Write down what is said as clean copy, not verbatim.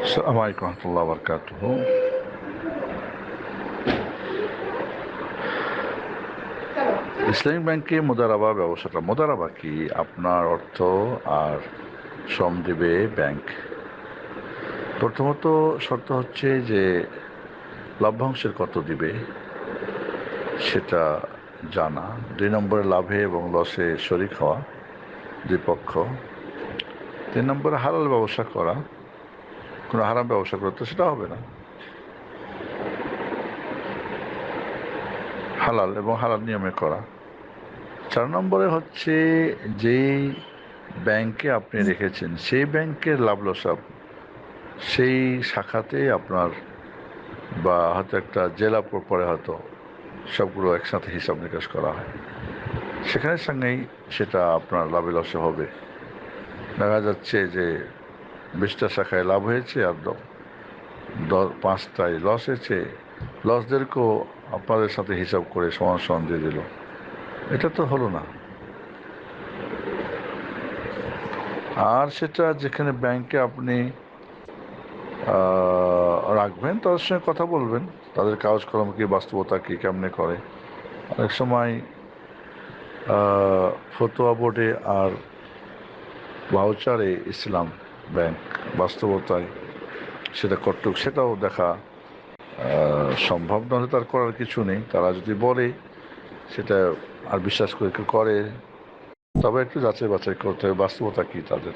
আসসালামু আলাইকুম রহমতুল্লাহ বরকাতুহ। ইসলামিক ব্যাংকে মুদারাবা ব্যবসাটা, মুদারাবা কি? আপনার অর্থ আর শ্রম দেবে ব্যাংক। প্রথমত শর্ত হচ্ছে যে লভ্যাংশের কত দিবে সেটা জানা। 2 নম্বরে লাভে এবং লসে শরিক হওয়া দুই পক্ষ। 3 নম্বরে হালাল ব্যবসা করা, কোনো হারাম ব্যবসা করলে তো সেটা হবে না। হালাল এবং হালাল নিয়মে করা। 4 নম্বরে হচ্ছে যেই ব্যাংকে আপনি রেখেছেন সেই ব্যাংকের লাভ লসাব সেই শাখাতে আপনার, বা হয়তো একটা জেলা পরে হয়তো সবগুলো একসাথে হিসাব নিকাশ করা হয়, সেখানের সঙ্গেই সেটা আপনার লাভে লসে হবে। দেখা যাচ্ছে যে 20টা শাখায় লাভ হয়েছে আর 5টায় লস হয়েছে, লসদেরকেও আপনাদের সাথে হিসাব করে সমান সমান দিয়ে দিল, এটা তো হলো না। আর সেটা যেখানে ব্যাংকে আপনি রাখবেন তাদের সঙ্গে কথা বলবেন, তাদের কাগজকর্ম কি, বাস্তবতা কি, কেমনে করে। অনেক সময় ফতোয়া বোর্ডে আর ভাউচারে ইসলাম ব্যাংক বাস্তবতায় সেটা কর্তব্য, সেটাও দেখা সম্ভব নয়। তার করার কিছু নেই, তারা যদি বলে সেটা আর বিশ্বাস করে কেউ করে, তবে একটু যাচাই বাছাই করতে হবে বাস্তবতা কি তাদের।